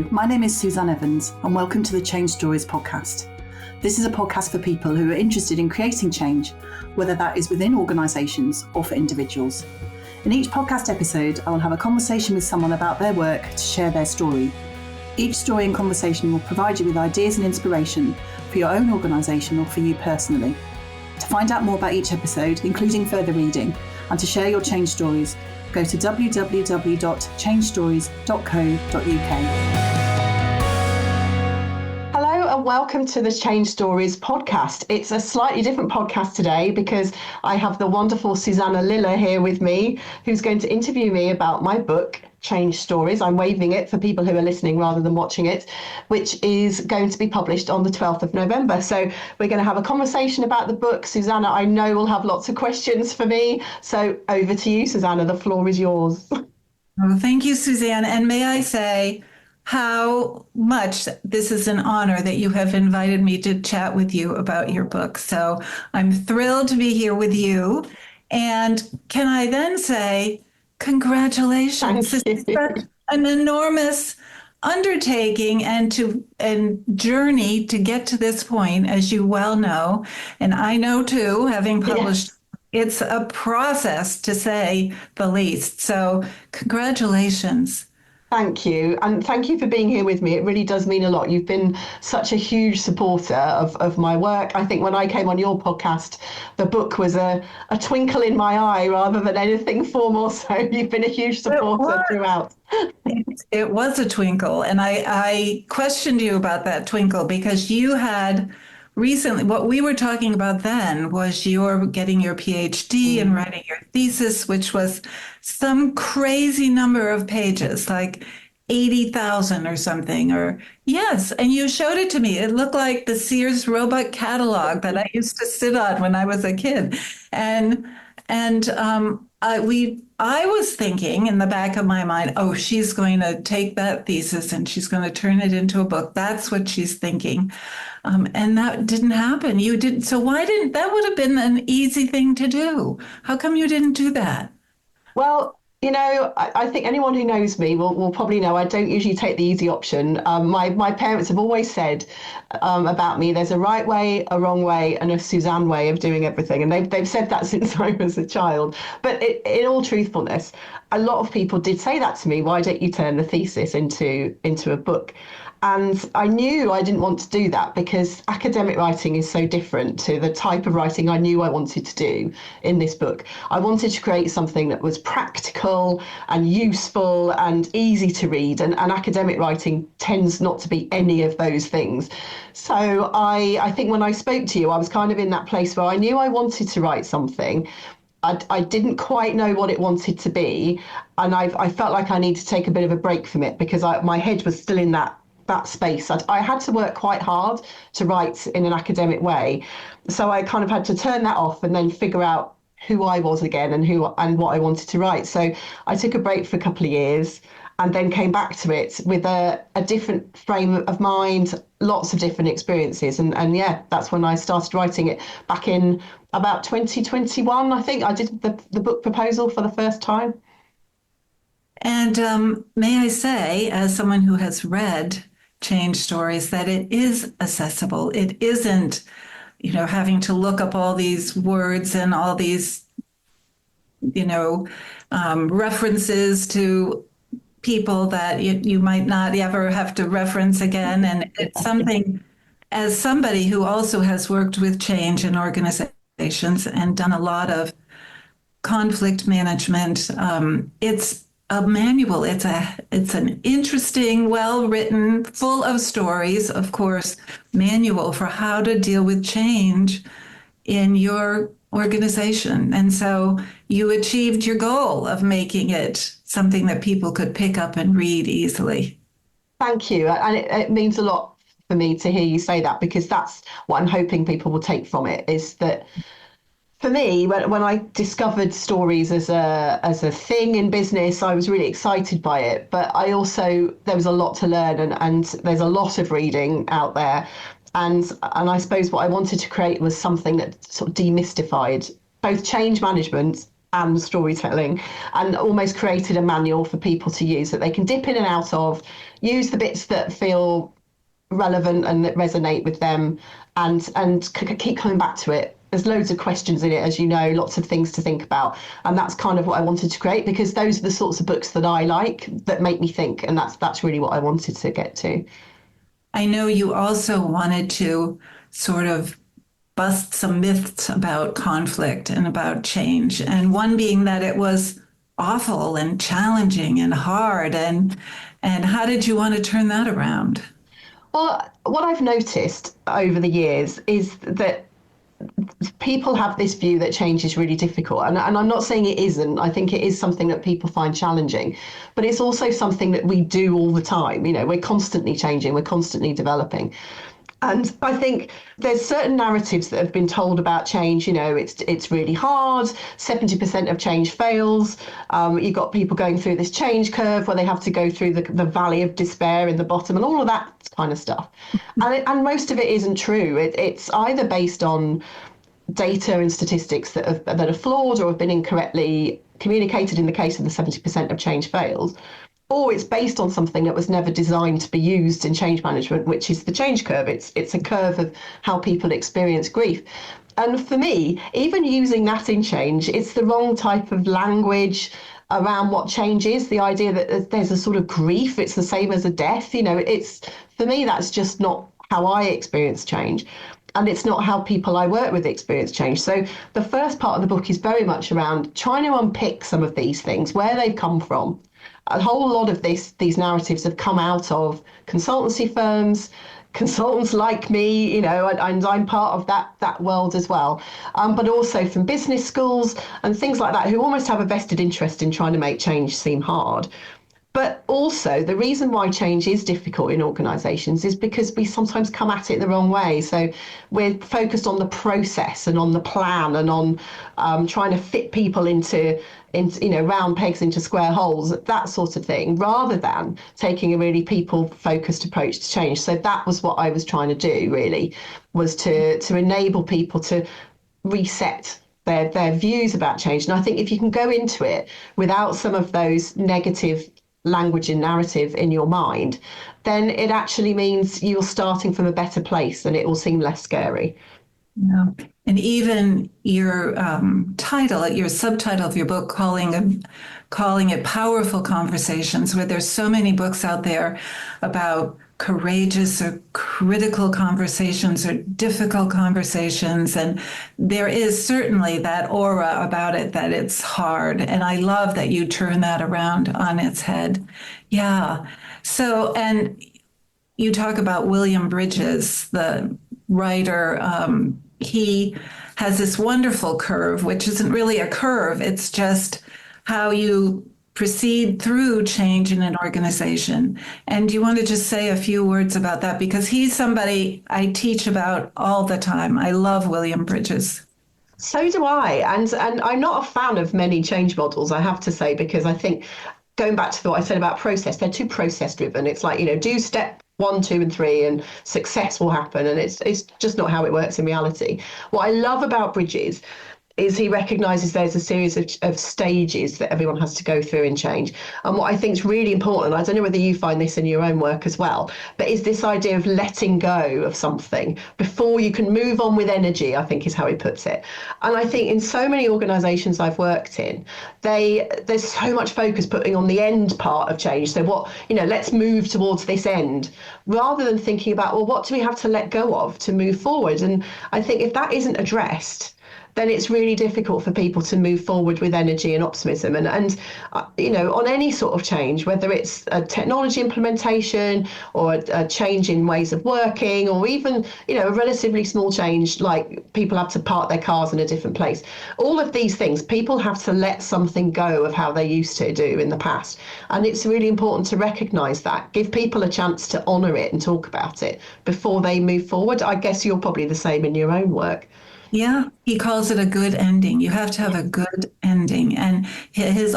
Hello, my name is Susanne Evans and welcome to the ChangeStories podcast. This is a podcast for people who are interested in creating change, whether that is within organisations or for individuals. In each podcast episode, I will have a conversation with someone about their work to share their story. Each story and conversation will provide you with ideas and inspiration for your own organisation or for you personally. To find out more about each episode, including further reading, and to share your change stories, go to www.changestories.co.uk. Hello and welcome to the ChangeStories podcast. It's a slightly different podcast today because I have the wonderful Susanna Liller here with me, who's going to interview me about my book, ChangeStories. I'm waving it for people who are listening rather than watching it, which is going to be published on the 12th of November. So we're going to have a conversation about the book. Susanna, I know will have lots of questions for me. So over to you, Susanna. The floor is yours. Well, thank you, Suzanne. And may I say how much this is an honor that you have invited me to chat with you about your book. So I'm thrilled to be here with you. And can I then say, congratulations. This is such an enormous undertaking and journey to get to this point, as you well know. And I know too, having published, It's a process to say the least. So congratulations. Thank you. And thank you for being here with me. It really does mean a lot. You've been such a huge supporter of my work. I think when I came on your podcast, the book was a twinkle in my eye rather than anything formal. So you've been a huge supporter throughout. It was a twinkle. And I questioned you about that twinkle because you had recently, what we were talking about then was you're getting your PhD and writing your thesis, which was some crazy number of pages, like 80,000 or something, yes. And you showed it to me. It looked like the Sears Roebuck catalog that I used to sit on when I was a kid. I was thinking in the back of my mind, oh, she's going to take that thesis and she's going to turn it into a book. That's what she's thinking. And that didn't happen. You didn't. So why didn't that would have been an easy thing to do? How come you didn't do that? Well, you know, I think anyone who knows me will probably know I don't usually take the easy option. My parents have always said about me, there's a right way, a wrong way, and a Susanne way of doing everything. And they've said that since I was a child. But in all truthfulness, a lot of people did say that to me. Why don't you turn the thesis into a book? And I knew I didn't want to do that because academic writing is so different to the type of writing I knew I wanted to do in this book. I wanted to create something that was practical and useful and easy to read. And academic writing tends not to be any of those things. So I think when I spoke to you, I was kind of in that place where I knew I wanted to write something. I didn't quite know what it wanted to be. And I felt like I needed to take a bit of a break from it because my head was still in that space. I had to work quite hard to write in an academic way. So I kind of had to turn that off and then figure out who I was again and what I wanted to write. So I took a break for a couple of years and then came back to it with a different frame of mind, lots of different experiences. And yeah, that's when I started writing it back in about 2021. I think I did the book proposal for the first time. And may I say, as someone who has read ChangeStories, that it is accessible. It isn't, having to look up all these words and all these, references to people that you might not ever have to reference again. And it's something, as somebody who also has worked with change in organizations and done a lot of conflict management, it's a manual. It's an interesting, well-written, full of stories, of course, manual for how to deal with change in your organization. And so you achieved your goal of making it something that people could pick up and read easily. Thank you. And it means a lot for me to hear you say that, because that's what I'm hoping people will take from it, is that for me, when I discovered stories as a thing in business, I was really excited by it. But there was a lot to learn, and there's a lot of reading out there. And I suppose what I wanted to create was something that sort of demystified both change management and storytelling, and almost created a manual for people to use that they can dip in and out of, use the bits that feel relevant and that resonate with them, and keep coming back to it. There's loads of questions in it, as you know, lots of things to think about, and that's kind of what I wanted to create, because those are the sorts of books that I like, that make me think, and that's really what I wanted to get to. I know you also wanted to sort of bust some myths about conflict and about change, and one being that it was awful and challenging and hard. And how did you want to turn that around? Well, what I've noticed over the years is that people have this view that change is really difficult. And I'm not saying it isn't. I think it is something that people find challenging, but it's also something that we do all the time. You know, we're constantly changing, we're constantly developing. And I think there's certain narratives that have been told about change. You know, it's really hard. 70% of change fails. You've got people going through this change curve where they have to go through the valley of despair in the bottom, and all of that kind of stuff. And most of it isn't true. It's either based on data and statistics that are flawed or have been incorrectly communicated in the case of the 70% of change fails, or it's based on something that was never designed to be used in change management, which is the change curve. It's a curve of how people experience grief. And for me, even using that in change, it's the wrong type of language around what change is. The idea that there's a sort of grief, it's the same as a death. You know, it's, for me, that's just not how I experience change. And it's not how people I work with experience change. So the first part of the book is very much around trying to unpick some of these things, where they've come from. A whole lot of these narratives have come out of consultancy firms, consultants like me, you know, and I'm part of that world as well, but also from business schools and things like that, who almost have a vested interest in trying to make change seem hard. But also, the reason why change is difficult in organisations is because we sometimes come at it the wrong way. So we're focused on the process and on the plan and on trying to fit people into round pegs into square holes, that sort of thing, rather than taking a really people-focused approach to change. So that was what I was trying to do, really, was to enable people to reset their views about change. And I think if you can go into it without some of those negative language and narrative in your mind, then it actually means you're starting from a better place and it will seem less scary. Yeah. And even your your subtitle of your book, calling it Powerful Conversations, where there's so many books out there about courageous or critical conversations or difficult conversations. And there is certainly that aura about it that it's hard. And I love that you turn that around on its head. Yeah. So, and you talk about William Bridges, the writer. He has this wonderful curve, which isn't really a curve. It's just how you proceed through change in an organization. And do you want to just say a few words about that? Because he's somebody I teach about all the time. I love William Bridges. So do I. And I'm not a fan of many change models, I have to say, because I think, going back to what I said about process, they're too process driven. It's like, do step 1, 2, and 3, and success will happen. And it's just not how it works in reality. What I love about Bridges is he recognises there's a series of stages that everyone has to go through in change. And what I think is really important, I don't know whether you find this in your own work as well, but is this idea of letting go of something before you can move on with energy, I think is how he puts it. And I think in so many organisations I've worked in, there's so much focus putting on the end part of change. So let's move towards this end, rather than thinking about, well, what do we have to let go of to move forward? And I think if that isn't addressed, then it's really difficult for people to move forward with energy and optimism. And on any sort of change, whether it's a technology implementation or a change in ways of working, or even, a relatively small change, like people have to park their cars in a different place. All of these things, people have to let something go of how they used to do in the past. And it's really important to recognise that, give people a chance to honour it and talk about it before they move forward. I guess you're probably the same in your own work. Yeah, he calls it a good ending. You have to have a good ending. And his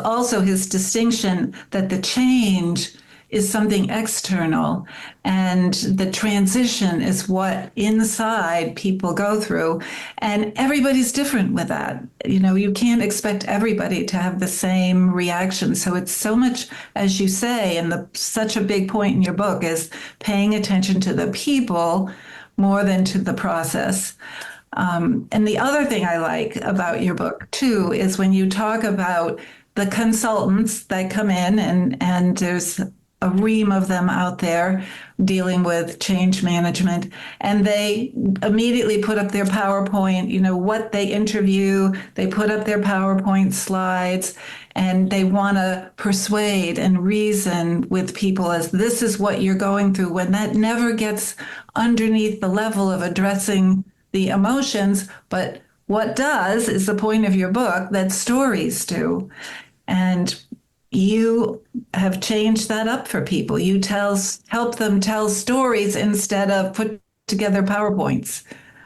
distinction that the change is something external, and the transition is what inside people go through. And everybody's different with that. You can't expect everybody to have the same reaction. So it's so much, as you say, and such a big point in your book is paying attention to the people more than to the process. And the other thing I like about your book, too, is when you talk about the consultants that come in, and there's a ream of them out there dealing with change management, and they immediately put up their PowerPoint, what they interview, they put up their PowerPoint slides, and they want to persuade and reason with people as this is what you're going through, when that never gets underneath the level of addressing the emotions. But what does is the point of your book that stories do. And you have changed that up for people. You help them tell stories instead of put together PowerPoints.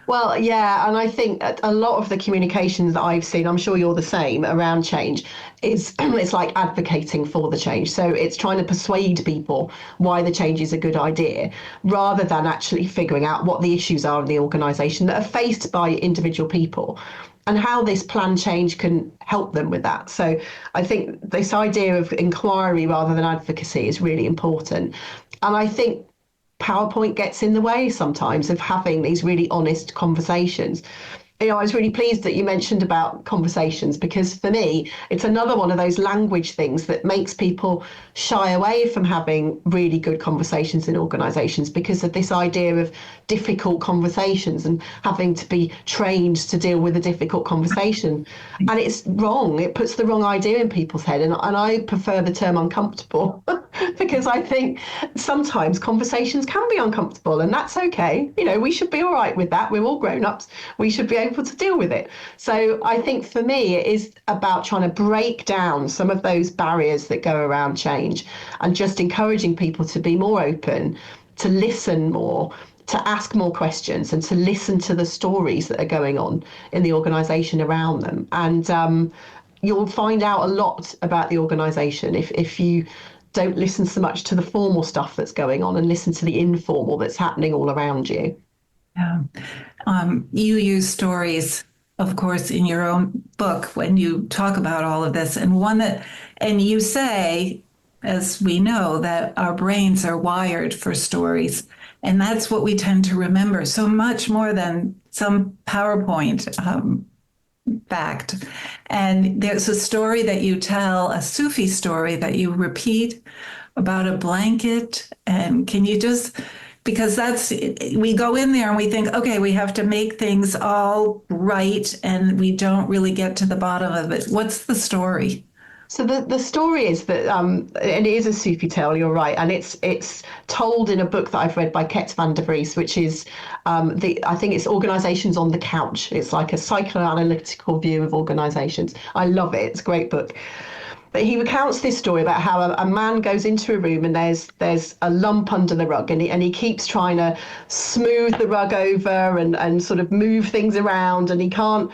Well, yeah, and I think a lot of the communications that I've seen, I'm sure you're the same, around change is it's like advocating for the change. So it's trying to persuade people why the change is a good idea, rather than actually figuring out what the issues are in the organisation that are faced by individual people and how this plan change can help them with that. So I think this idea of inquiry rather than advocacy is really important. And I think PowerPoint gets in the way sometimes of having these really honest conversations. I was really pleased that you mentioned about conversations, because for me, it's another one of those language things that makes people shy away from having really good conversations in organisations, because of this idea of difficult conversations and having to be trained to deal with a difficult conversation. And it's wrong. It puts the wrong idea in people's head. And I prefer the term uncomfortable because I think sometimes conversations can be uncomfortable, and that's okay. We should be all right with that. We're all grown-ups. We should be able to deal with it. So I think for me, it is about trying to break down some of those barriers that go around change, and just encouraging people to be more open, to listen more, to ask more questions, and to listen to the stories that are going on in the organisation around them. And you'll find out a lot about the organisation if you don't listen so much to the formal stuff that's going on and listen to the informal that's happening all around you. Yeah. You use stories, of course, in your own book when you talk about all of this. And you say, as we know, that our brains are wired for stories. And that's what we tend to remember so much more than some PowerPoint fact. And there's a story that you tell, a Sufi story that you repeat about a blanket. And can you just, because we go in there and we think, okay, we have to make things all right, and we don't really get to the bottom of it. What's the story? So the story is that, and it is a Sufi tale, you're right, and it's told in a book that I've read by Ket van der Vries, which is I think it's Organisations on the Couch. It's like a psychoanalytical view of organisations. I love it. It's a great book. But he recounts this story about how a man goes into a room and there's a lump under the rug, and he keeps trying to smooth the rug over and sort of move things around, and he can't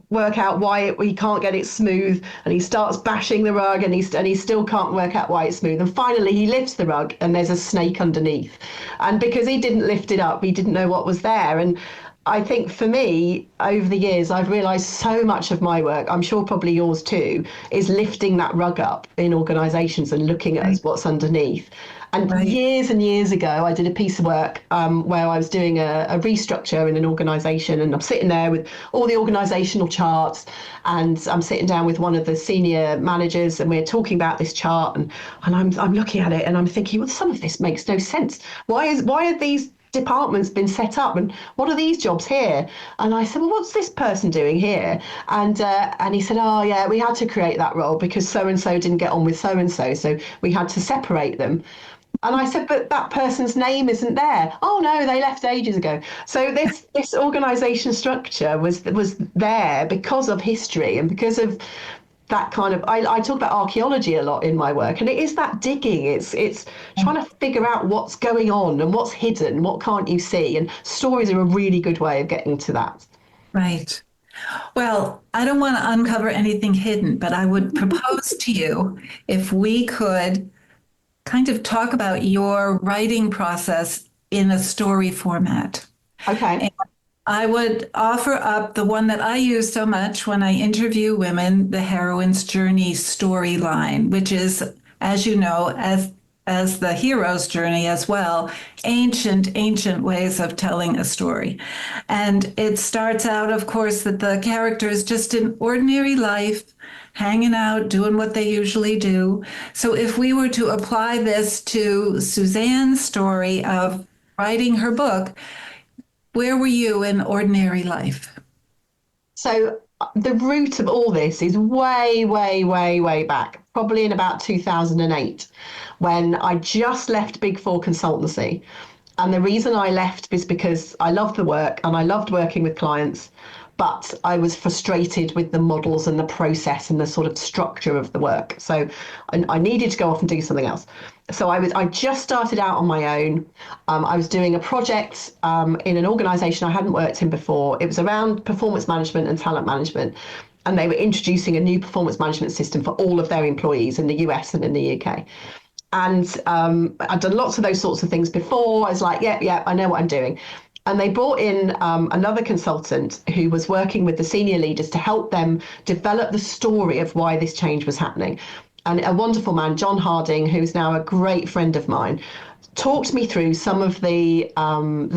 work out why he can't get it smooth, and he starts bashing the rug, and he still can't work out why it's smooth. And finally he lifts the rug and there's a snake underneath, and because he didn't lift it up, he didn't know what was there. And I think for me, over the years, I've realised so much of my work, I'm sure probably yours too, is lifting that rug up in organisations and looking at what's underneath. And years and years ago, I did a piece of work where I was doing a restructure in an organisation, and I'm sitting there with all the organisational charts, and I'm sitting down with one of the senior managers, and we're talking about this chart, and I'm looking at it and I'm thinking, well, some of this makes no sense. Why are these departments been set up, and what are these jobs here? And I said, well, what's this person doing here? And he said, oh yeah, we had to create that role because so and so didn't get on with so and so we had to separate them. And I said, but that person's name isn't there. Oh no, they left ages ago. So this organisation structure was there because of history and because of that kind of, I talk about archaeology a lot in my work, and it is that digging. It's trying to figure out what's going on and what's hidden, what can't you see, and stories are a really good way of getting to that. Right. Well, I don't want to uncover anything hidden, but I would propose to you if we could kind of talk about your writing process in a story format. Okay. And I would offer up the one that I use so much when I interview women, the heroine's journey storyline, which is, as you know, as the hero's journey as well, ancient ways of telling a story. And it starts out, of course, that the character is just in ordinary life, hanging out, doing what they usually do. So if we were to apply this to Susanne's story of writing her book, where were you in ordinary life? So the root of all this is way back, probably in about 2008, when I just left Big Four consultancy. And the reason I left is because I loved the work and I loved working with clients, but I was frustrated with the models and the process and the sort of structure of the work. So I needed to go off and do something else. So I just started out on my own. I was doing a project in an organization I hadn't worked in before. It was around performance management and talent management. And they were introducing a new performance management system for all of their employees in the US and in the UK. And I'd done lots of those sorts of things before. I was like, yeah, I know what I'm doing. And they brought in another consultant who was working with the senior leaders to help them develop the story of why this change was happening. And a wonderful man, John Harding, who's now a great friend of mine, talked me through some of the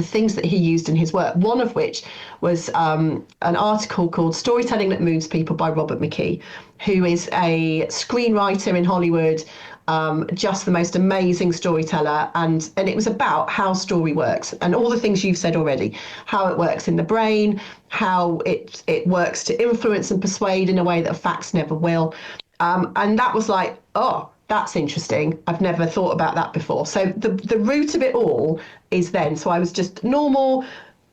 things that he used in his work, one of which was an article called Storytelling That Moves People by Robert McKee, who is a screenwriter in Hollywood, just the most amazing storyteller. And it was about how story works and all the things you've said already, how it works in the brain, how it works to influence and persuade in a way that facts never will. And that was like, oh, that's interesting. I've never thought about that before. So the root of it all is then. So I was just normal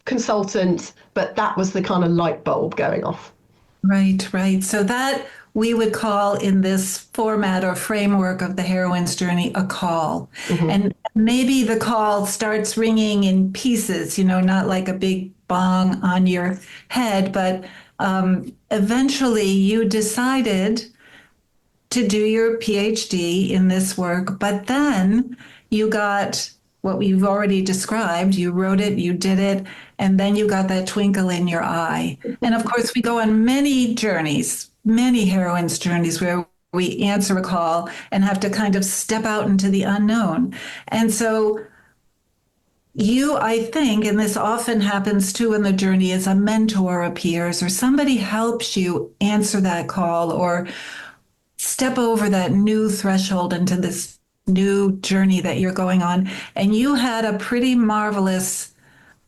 consultant, but that was the kind of light bulb going off. Right. So that we would call in this format or framework of the heroine's journey a call. Mm-hmm. And maybe the call starts ringing in pieces, not like a big bong on your head, but eventually you decided to do your PhD in this work, but then you got what you've already described. You wrote it, you did it, and then you got that twinkle in your eye. And of course, we go on many journeys, many heroines' journeys where we answer a call and have to kind of step out into the unknown. And so you, I think, and this often happens too in the journey, as a mentor appears or somebody helps you answer that call or step over that new threshold into this new journey that you're going on. And you had a pretty marvelous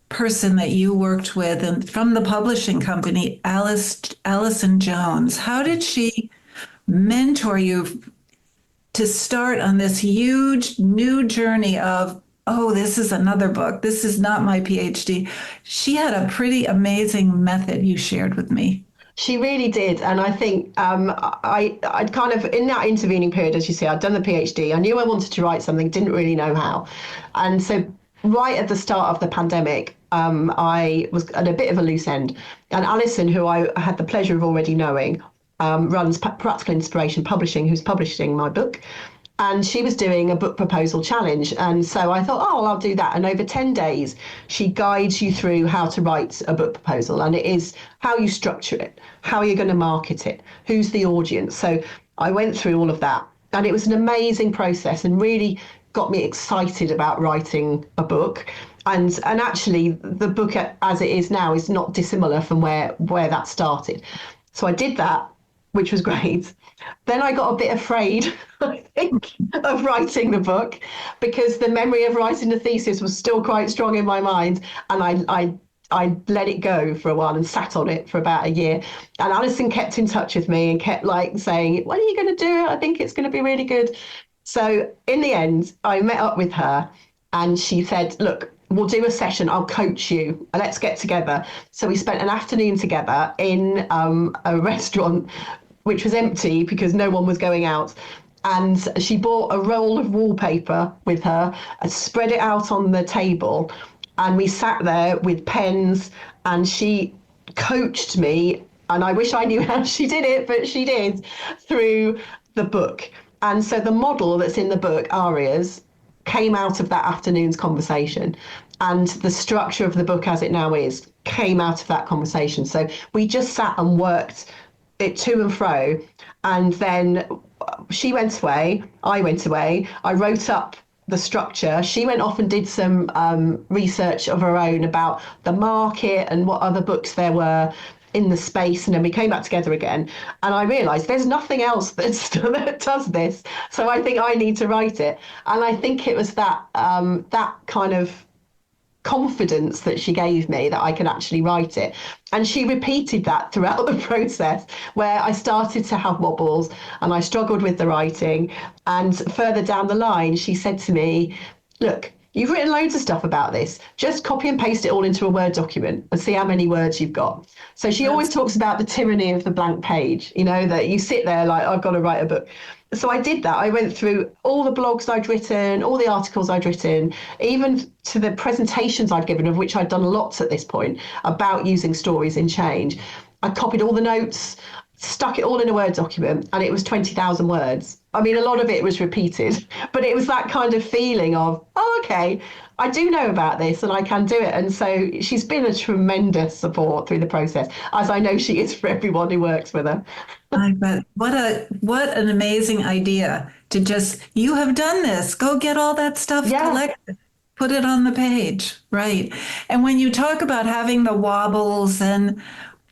person that you worked with and from the publishing company, Allison Jones. How did she mentor you to start on this huge new journey of, oh, this is another book. This is not my PhD. She had a pretty amazing method you shared with me. She really did. And I think I'd kind of, in that intervening period, as you say, I'd done the PhD. I knew I wanted to write something, didn't really know how. And so right at the start of the pandemic, I was at a bit of a loose end. And Alison, who I had the pleasure of already knowing, runs Practical Inspiration Publishing, who's publishing my book. And she was doing a book proposal challenge. And so I thought, oh, I'll do that. And over 10 days, she guides you through how to write a book proposal. And it is how you structure it, how you're going to market it, who's the audience. So I went through all of that. And it was an amazing process and really got me excited about writing a book. And actually, the book as it is now is not dissimilar from where that started. So I did that, which was great. Then I got a bit afraid, I think, of writing the book because the memory of writing the thesis was still quite strong in my mind. And I let it go for a while and sat on it for about a year. And Alison kept in touch with me and kept saying, when are you going to do it? I think it's going to be really good. So in the end, I met up with her and she said, look, we'll do a session. I'll coach you. Let's get together. So we spent an afternoon together in a restaurant, which was empty because no one was going out. And she bought a roll of wallpaper with her and spread it out on the table. And we sat there with pens and she coached me. And I wish I knew how she did it, but she did, through the book. And so the model that's in the book, Arias, came out of that afternoon's conversation. And the structure of the book as it now is came out of that conversation. So we just sat and worked it to and fro. And then she went away, I went away, I wrote up the structure. She went off and did some research of her own about the market and what other books there were in the space, and then we came back together again, and I realized there's nothing else that does this, so I think I need to write it. And I think it was that that kind of confidence that she gave me that I could actually write it. And she repeated that throughout the process, where I started to have wobbles and I struggled with the writing. And further down the line, she said to me, look, you've written loads of stuff about this. Just copy and paste it all into a Word document and see how many words you've got. So she always talks about the tyranny of the blank page, you know, that you sit there like, I've got to write a book. So I did that. I went through all the blogs I'd written, all the articles I'd written, even to the presentations I'd given, of which I'd done lots at this point, about using stories in change. I copied all the notes, stuck it all in a Word document, and it was 20,000 words. I mean, a lot of it was repeated, but it was that kind of feeling of, oh, okay, I do know about this and I can do it. And so she's been a tremendous support through the process, as I know she is for everyone who works with her. But what an amazing idea to just, you have done this, go get all that stuff collected, put it on the page, right? And when you talk about having the wobbles and,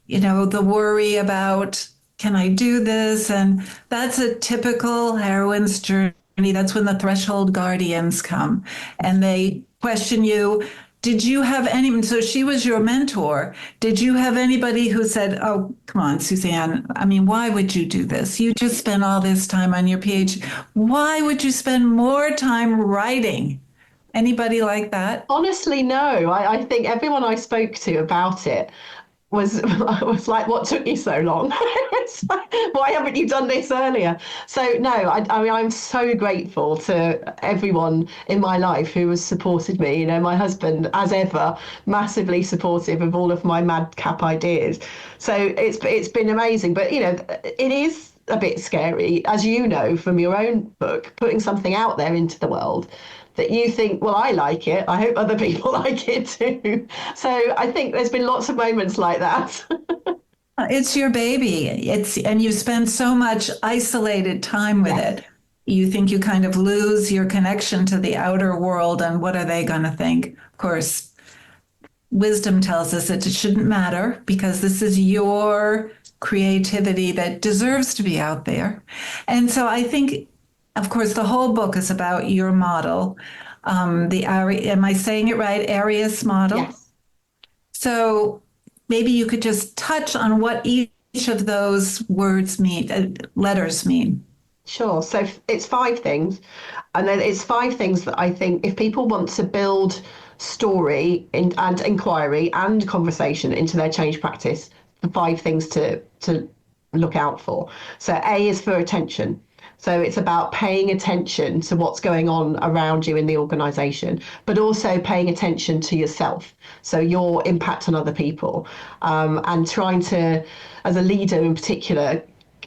you know, the worry about, can I do this? And that's a typical heroine's journey. That's when the threshold guardians come and they question you. Did you have any, so she was your mentor. Did you have anybody who said, oh, come on, Susanne, I mean, why would you do this? You just spent all this time on your PhD. Why would you spend more time writing? Anybody like that? Honestly, no. I think everyone I spoke to about it was like, what took you so long? It's like, why haven't you done this earlier? So no, I mean, I'm so grateful to everyone in my life who has supported me. You know, my husband, as ever, massively supportive of all of my madcap ideas. So it's been amazing. But you know, it is a bit scary, as you know from your own book, putting something out there into the world that you think, well, I like it, I hope other people like it too. So I think there's been lots of moments like that. It's your baby. And you spend so much isolated time with it. You think you kind of lose your connection to the outer world and what are they going to think? Of course, wisdom tells us that it shouldn't matter because this is your creativity that deserves to be out there. And so I think, of course, the whole book is about your model, am I saying it right? Arias model? Yes. So maybe you could just touch on what each of those words mean, letters mean. Sure. So it's 5 things. And then it's 5 things that I think if people want to build story and inquiry and conversation into their change practice, the 5 things to look out for. So A is for attention. So it's about paying attention to what's going on around you in the organisation, but also paying attention to yourself. So your impact on other people, and trying to, as a leader in particular,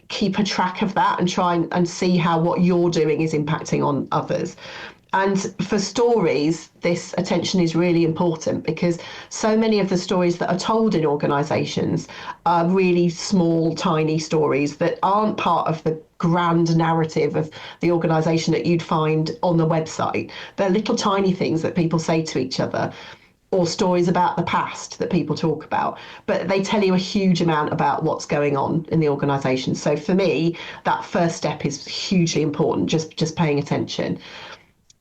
keep a track of that and try and see how what you're doing is impacting on others. And for stories, this attention is really important because so many of the stories that are told in organisations are really small, tiny stories that aren't part of the grand narrative of the organisation that you'd find on the website. They're little tiny things that people say to each other, or stories about the past that people talk about, but they tell you a huge amount about what's going on in the organisation. So for me, that first step is hugely important, just paying attention.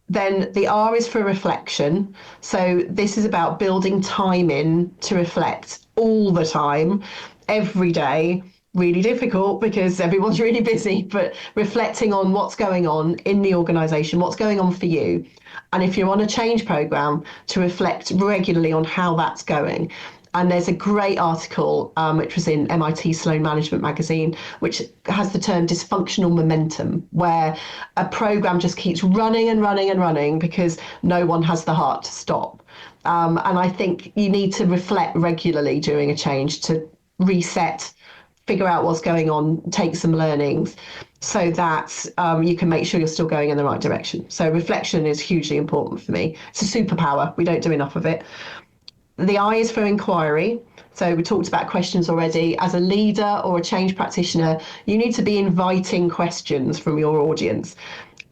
Then the R is for reflection. So this is about building time in to reflect all the time, every day. Really difficult because everyone's really busy, but reflecting on what's going on in the organisation, what's going on for you. And if you're on a change programme, to reflect regularly on how that's going. And there's a great article, which was in MIT Sloan Management magazine, which has the term dysfunctional momentum, where a program just keeps running and running and running because no one has the heart to stop. And I think you need to reflect regularly during a change to reset, figure out what's going on, take some learnings so that you can make sure you're still going in the right direction. So reflection is hugely important for me. It's a superpower. We don't do enough of it. The I is for inquiry. So we talked about questions already. As a leader or a change practitioner, you need to be inviting questions from your audience.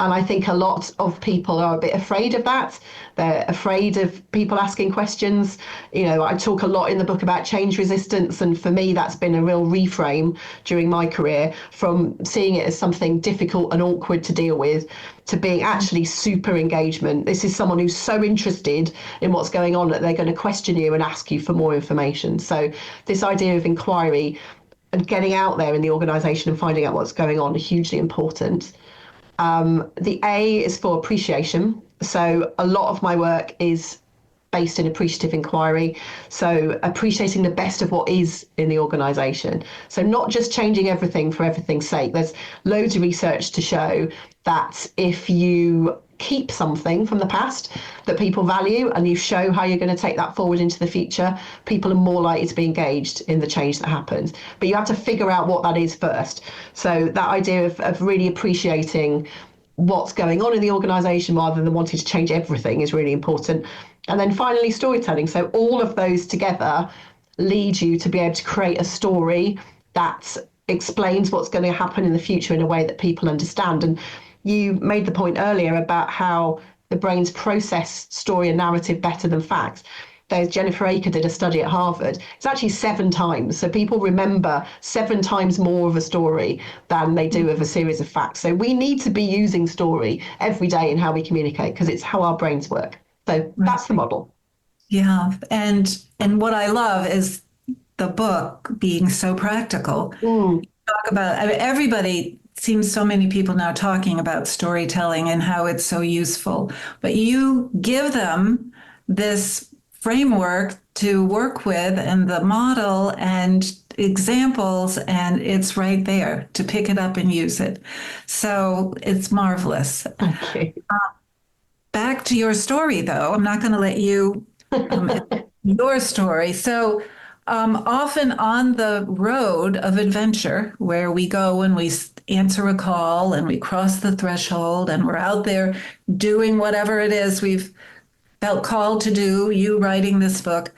And I think a lot of people are a bit afraid of that. They're afraid of people asking questions. You know, I talk a lot in the book about change resistance. And for me, that's been a real reframe during my career, from seeing it as something difficult and awkward to deal with to being actually super engagement. This is someone who's so interested in what's going on that they're going to question you and ask you for more information. So this idea of inquiry and getting out there in the organisation and finding out what's going on is hugely important. The A is for appreciation. So a lot of my work is based in appreciative inquiry. So appreciating the best of what is in the organisation. So not just changing everything for everything's sake. There's loads of research to show that if you keep something from the past that people value and you show how you're going to take that forward into the future, people are more likely to be engaged in the change that happens. But you have to figure out what that is first. So that idea of really appreciating what's going on in the organisation rather than wanting to change everything is really important. And then finally, storytelling. So all of those together lead you to be able to create a story that explains what's going to happen in the future in a way that people understand. And you made the point earlier about how the brains process story and narrative better than facts. There's Jennifer Aker did a study at Harvard. It's actually 7 times. So people remember 7 times more of a story than they do of a series of facts. So we need to be using story every day in how we communicate, because it's how our brains work. So that's the model. Yeah. And what I love is the book being so practical. Talk about, I mean, everybody seems, so many people now talking about storytelling and how it's so useful, but you give them this framework to work with and the model and examples, and it's right there to pick it up and use it. So it's marvelous. Okay. Back to your story, though. I'm not going to let you your story. So often on the road of adventure, where we go and we answer a call and we cross the threshold and we're out there doing whatever it is we've felt called to do, you writing this book,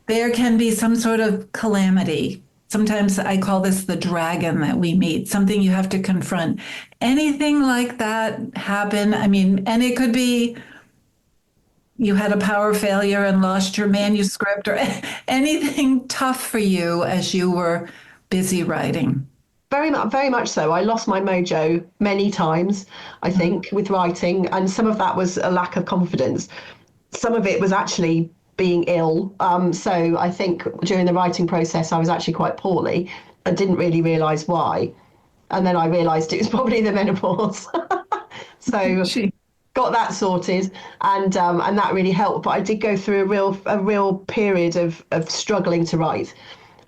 there can be some sort of calamity. Sometimes I call this the dragon that we meet, something you have to confront. Anything like that happen? I mean, and it could be you had a power failure and lost your manuscript, or anything tough for you as you were busy writing. Very much so. I lost my mojo many times, I think, with writing, and some of that was a lack of confidence. Some of it was actually being ill. So I think during the writing process, I was actually quite poorly. I didn't really realise why. And then I realised it was probably the menopause. So got that sorted, and that really helped. But I did go through a real period of struggling to write.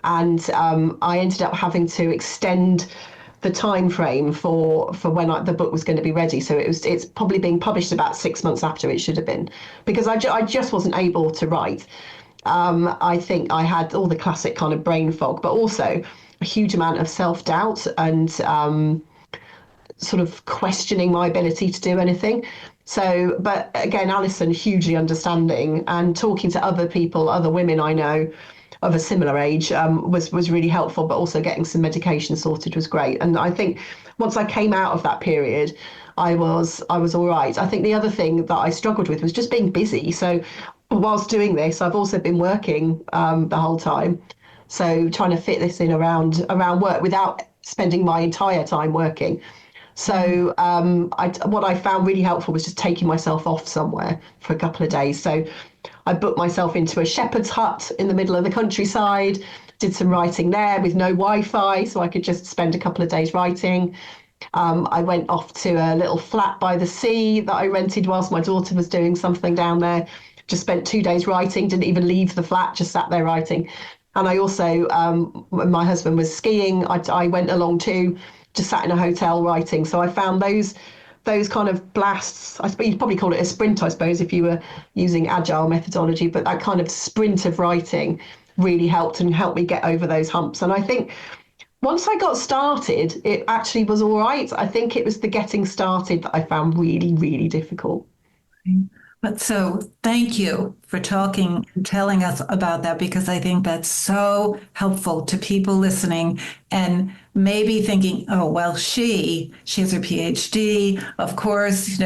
And I ended up having to extend the time frame for when the book was going to be ready. So it's probably being published about 6 months after it should have been, because I just wasn't able to write. I think I had all the classic kind of brain fog, but also a huge amount of self-doubt and sort of questioning my ability to do anything. So, but again, Alison, hugely understanding, and talking to other people, other women I know of a similar age, was really helpful, but also getting some medication sorted was great. And I think once I came out of that period, I was all right. I think the other thing that I struggled with was just being busy. So whilst doing this, I've also been working the whole time. So trying to fit this in around work without spending my entire time working. So what I found really helpful was just taking myself off somewhere for a couple of days. So I booked myself into a shepherd's hut in the middle of the countryside, did some writing there with no Wi-Fi, so I could just spend a couple of days writing. I went off to a little flat by the sea that I rented whilst my daughter was doing something down there. Just spent 2 days writing, didn't even leave the flat, just sat there writing. And I also, when my husband was skiing, I went along too, just sat in a hotel writing. So I found those kind of blasts, I suppose you'd probably call it a sprint, I suppose, if you were using agile methodology, but that kind of sprint of writing really helped me get over those humps. And I think Once I got started, it actually was all right. I think it was the getting started that I found really, really difficult. But so thank you for talking and telling us about that because I think that's so helpful to people listening and maybe thinking, oh, well, she has her PhD. Of course,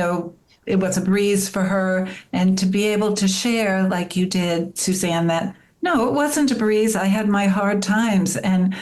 it was a breeze for her. And to be able to share like you did, Susanne, that no, it wasn't a breeze. I had my hard times. And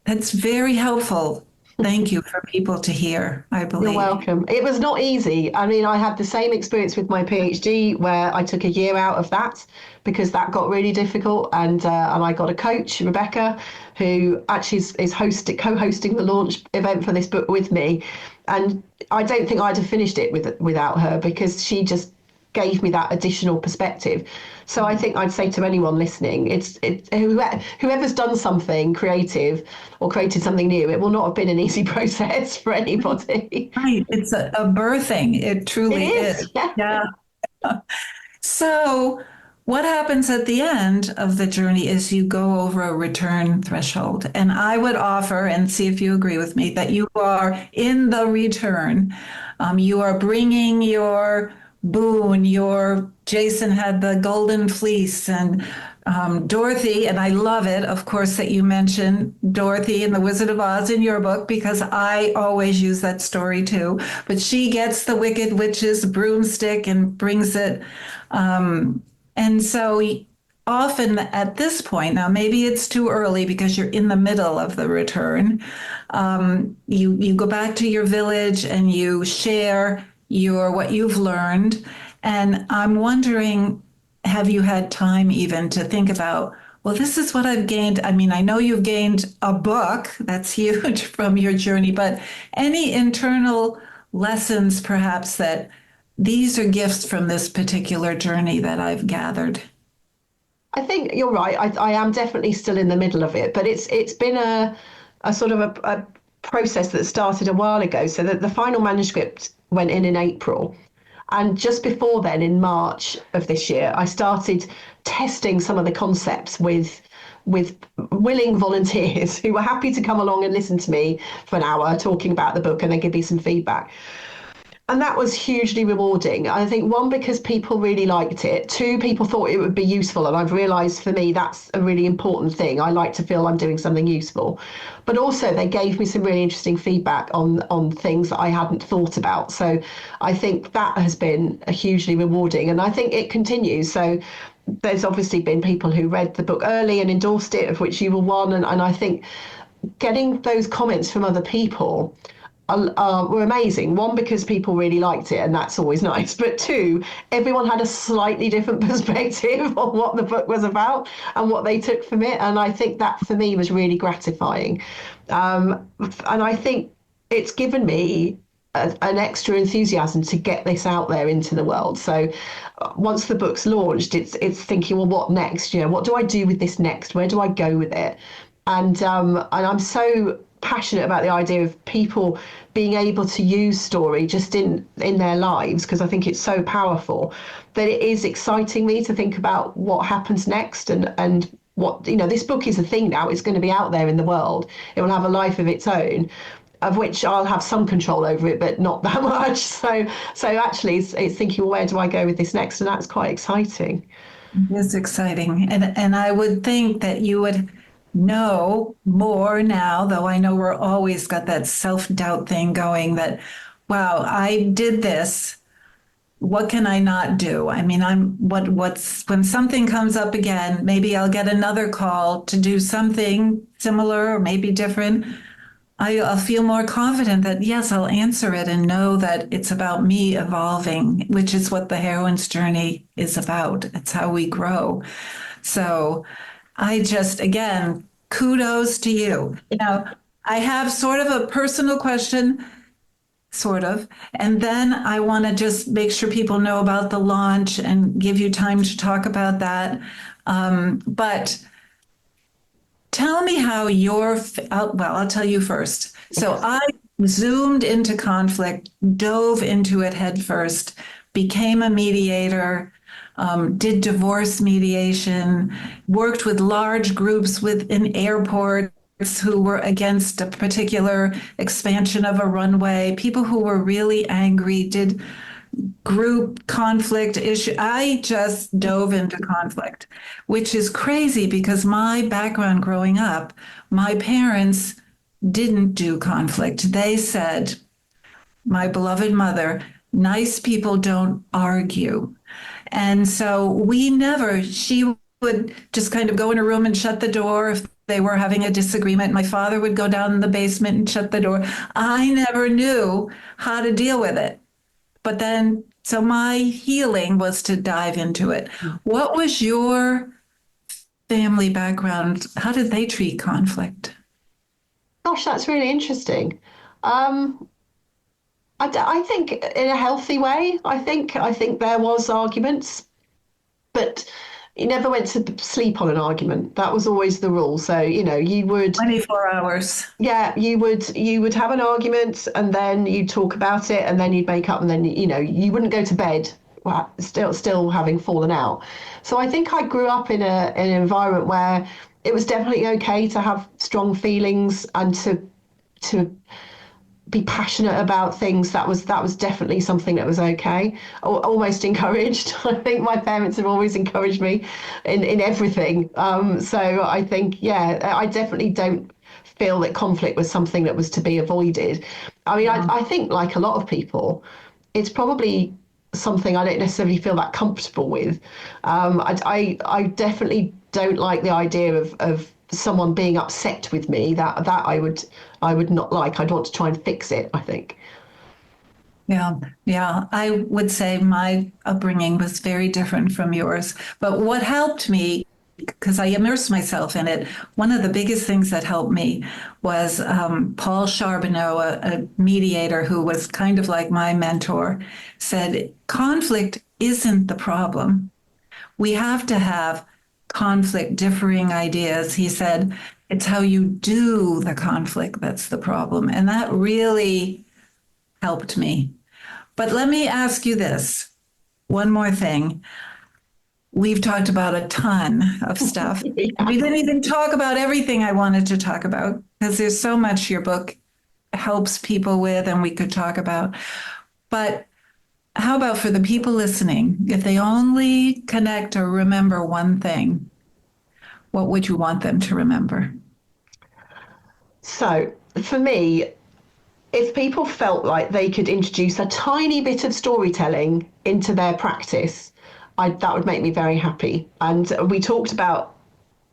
that's very helpful. Thank you for people to hear, I You're believe. welcome. It was not easy. I mean, I had the same experience with my PhD where I took a year out of that because that got really difficult, and I got a coach, Rebecca, who actually is co-hosting the launch event for this book with me, and I don't think I'd have finished it without her because she just gave me that additional perspective. So I think I'd say to anyone listening, whoever's done something creative or created something new, it will not have been an easy process for anybody. Right. It's a birthing. It It truly is. is, yeah. Yeah. So, what happens at the end of the journey is you go over a return threshold. And I would offer, and see if you agree with me, that you are in the return. You are bringing your boon, your Jason had the golden fleece, and Dorothy, and I love it, of course, that you mentioned Dorothy and the Wizard of Oz in your book, because I always use that story too. But she gets the Wicked Witch's broomstick and brings it. And so often at this point, now maybe it's too early because you're in the middle of the return, you go back to your village and you share what you've learned. And I'm wondering, have you had time even to think about, well, this is what I've gained? I mean, I know you've gained a book, that's huge from your journey, but any internal lessons perhaps that these are gifts from this particular journey that I've gathered? I think you're right. I am definitely still in the middle of it, but it's been a sort of a process that started a while ago. So that the final manuscript went in April. And just before then, in March of this year, I started testing some of the concepts with willing volunteers who were happy to come along and listen to me for an hour talking about the book and then give me some feedback. And that was hugely rewarding. I think one, because people really liked it. Two, people thought it would be useful. And I've realized for me, that's a really important thing. I like to feel I'm doing something useful. But also they gave me some really interesting feedback on things that I hadn't thought about. So I think that has been a hugely rewarding. And I think it continues. So there's obviously been people who read the book early and endorsed it, of which you were one. And I think getting those comments from other people were amazing. One, because people really liked it, and that's always nice. But two, everyone had a slightly different perspective on what the book was about and what they took from it. And I think that for me was really gratifying. And I think it's given me an extra enthusiasm to get this out there into the world. So once the book's launched, it's thinking, well, what next? What do I do with this next? Where do I go with it? And I'm so passionate about the idea of people being able to use story just in their lives, because I think it's so powerful that it is exciting me to think about what happens next, and what, this book is a thing now. It's going to be out there in the world. It will have a life of its own, of which I'll have some control over it, but not that much. So actually it's thinking, well, where do I go with this next? And that's quite exciting. It's exciting. And I would think that you would know more now, though I know we're always got that self-doubt thing going that, wow, I did this. What can I not do? I mean, what's when something comes up again, maybe I'll get another call to do something similar or maybe different. I'll feel more confident that, yes, I'll answer it and know that it's about me evolving, which is what the heroine's journey is about. It's how we grow. So I just, again, kudos to you. I have sort of a personal question, sort of, and then I want to just make sure people know about the launch and give you time to talk about that. But tell me how I'll tell you first. So I zoomed into conflict, dove into it head first, became a mediator, did divorce mediation, worked with large groups within airports who were against a particular expansion of a runway, people who were really angry, did group conflict issue. I just dove into conflict, which is crazy because my background growing up, my parents didn't do conflict. They said, my beloved mother, nice people don't argue. And so she would just kind of go in a room and shut the door if they were having a disagreement. My father would go down in the basement and shut the door. I never knew how to deal with it. But then, so my healing was to dive into it. What was your family background? How did they treat conflict? Gosh, that's really interesting. I think in a healthy way. I think there was arguments, but you never went to sleep on an argument. That was always the rule. So, you would 24 hours. yeah, you would have an argument and then you'd talk about it and then you'd make up and then you wouldn't go to bed still having fallen out. So I think I grew up in an environment where it was definitely okay to have strong feelings and to be passionate about things. That was definitely something that was okay, almost encouraged. I think my parents have always encouraged me in everything. So I think, I definitely don't feel that conflict was something that was to be avoided. I mean, I think like a lot of people, it's probably something I don't necessarily feel that comfortable with. I definitely don't like the idea of someone being upset with me. That I would not like. I'd want to try and fix it, I think. Yeah. I would say my upbringing was very different from yours. But what helped me, because I immersed myself in it, one of the biggest things that helped me was Paul Charbonneau, a mediator who was kind of like my mentor, said, conflict isn't the problem. We have to have conflict, differing ideas. He said, it's how you do the conflict that's the problem. And that really helped me. But let me ask you this, one more thing. We've talked about a ton of stuff. Yeah. We didn't even talk about everything I wanted to talk about because there's so much your book helps people with and we could talk about. But how about for the people listening, if they only connect or remember one thing, what would you want them to remember? So for me, if people felt like they could introduce a tiny bit of storytelling into their practice, that would make me very happy. And we talked about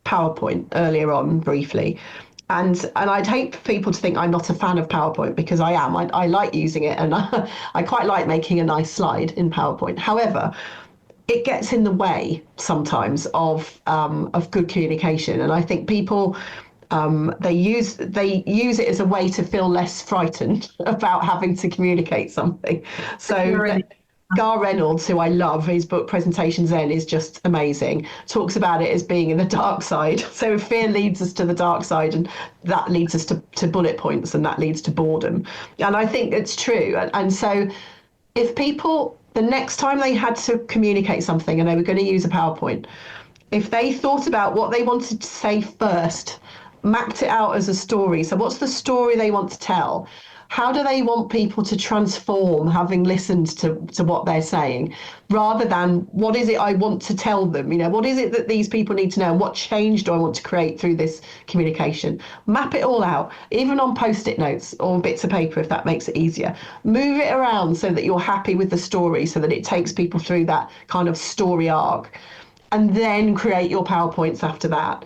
PowerPoint earlier on briefly. And I'd hate for people to think I'm not a fan of PowerPoint, because I am. I like using it, and I quite like making a nice slide in PowerPoint. However, it gets in the way sometimes of good communication, and I think people they use it as a way to feel less frightened about having to communicate something. So Gar Reynolds, who I love, his book Presentation Zen is just amazing, talks about it as being in the dark side. So fear leads us to the dark side, and that leads us to bullet points, and that leads to boredom. And I think it's true. And so if people, the next time they had to communicate something and they were going to use a PowerPoint, if they thought about what they wanted to say first, mapped it out as a story. So what's the story they want to tell? How do they want people to transform having listened to what they're saying, rather than what is it I want to tell them? What is it that these people need to know? What change do I want to create through this communication? Map it all out, even on Post-it notes or bits of paper, if that makes it easier. Move it around so that you're happy with the story, so that it takes people through that kind of story arc, and then create your PowerPoints after that.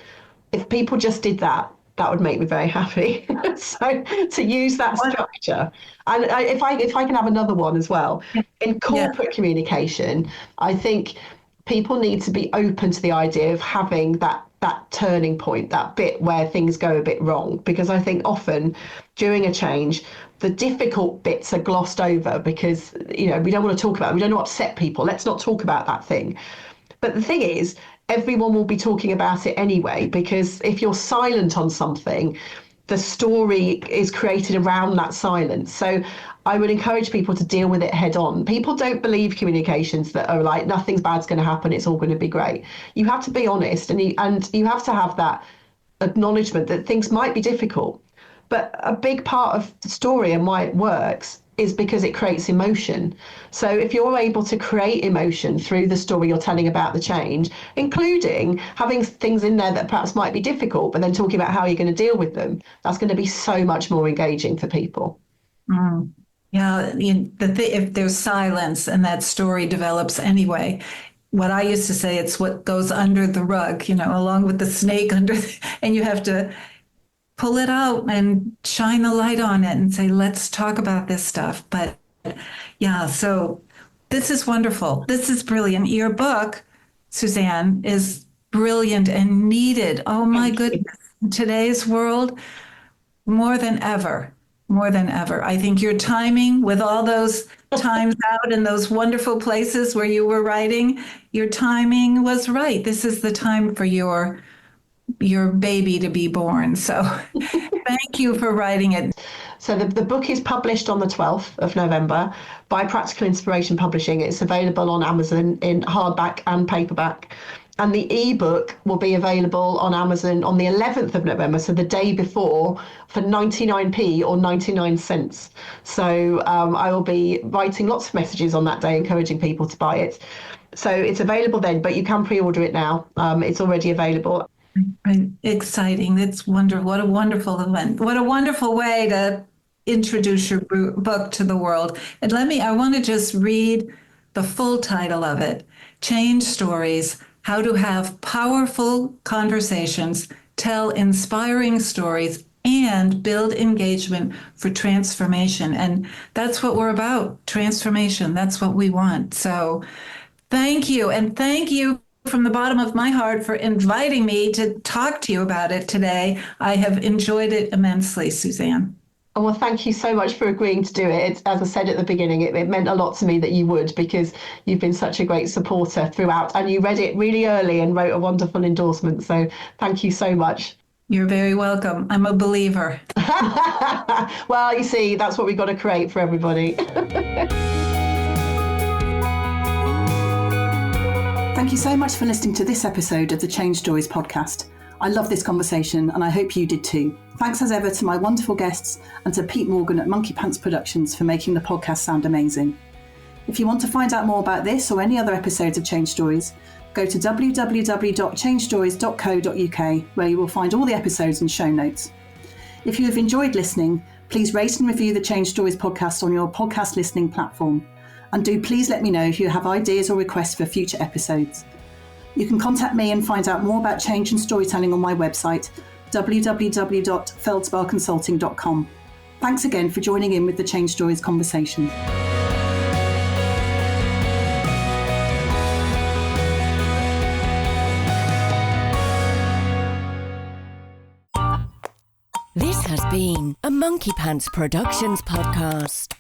If people just did that, that would make me very happy. So to use that structure, and if I can have another one as well, in corporate communication, I think people need to be open to the idea of having that turning point, that bit where things go a bit wrong, because I think often during a change, the difficult bits are glossed over because we don't want to talk about it. We don't want to upset people. Let's not talk about that thing. But the thing is, everyone will be talking about it anyway, because if you're silent on something, the story is created around that silence. So I would encourage people to deal with it head on. People don't believe communications that are like, nothing bad's going to happen, it's all going to be great. You have to be honest, and you have to have that acknowledgement that things might be difficult. But a big part of the story and why it works is because it creates emotion. So if you're able to create emotion through the story you're telling about the change, including having things in there that perhaps might be difficult, but then talking about how you're going to deal with them, that's going to be so much more engaging for people. Mm. Yeah, if there's silence and that story develops anyway, what I used to say, it's what goes under the rug, along with the snake under, and you have to pull it out and shine the light on it and say, let's talk about this stuff. But yeah, so this is wonderful. This is brilliant. Your book, Susanne, is brilliant and needed. Oh my goodness. In today's world, more than ever. More than ever. I think your timing with all those times out in those wonderful places where you were writing, your timing was right. This is the time for your baby to be born. So thank you for writing it. So the book is published on the 12th of November by Practical Inspiration Publishing. It's available on Amazon in hardback and paperback. And the ebook will be available on Amazon on the 11th of November, so the day before, for 99p or 99 cents. So I will be writing lots of messages on that day, encouraging people to buy it. So it's available then, but you can pre-order it now. It's already available. Exciting. It's wonderful. What a wonderful event. What a wonderful way to introduce your book to the world. And I want to just read the full title of it. ChangeStories: How to Have Powerful Conversations, Tell Inspiring Stories, and Build Engagement for Transformation. And that's what we're about, transformation. That's what we want. So thank you. And thank you from the bottom of my heart for inviting me to talk to you about it today. I have enjoyed it immensely, Susanne. Oh, well, thank you so much for agreeing to do it. As I said at the beginning, it meant a lot to me that you would, because you've been such a great supporter throughout, and you read it really early and wrote a wonderful endorsement. So thank you so much. You're very welcome. I'm a believer. Well, you see, that's what we've got to create for everybody. Thank you so much for listening to this episode of the Change Stories podcast. I love this conversation and I hope you did too. Thanks as ever to my wonderful guests and to Pete Morgan at Monkey Pants Productions for making the podcast sound amazing. If you want to find out more about this or any other episodes of Change Stories, go to www.changestories.co.uk, where you will find all the episodes and show notes. If you have enjoyed listening, please rate and review the Change Stories podcast on your podcast listening platform. And do please let me know if you have ideas or requests for future episodes. You can contact me and find out more about change and storytelling on my website, www.feldsparconsulting.com. Thanks again for joining in with the Change Stories conversation. This has been a Monkey Pants Productions podcast.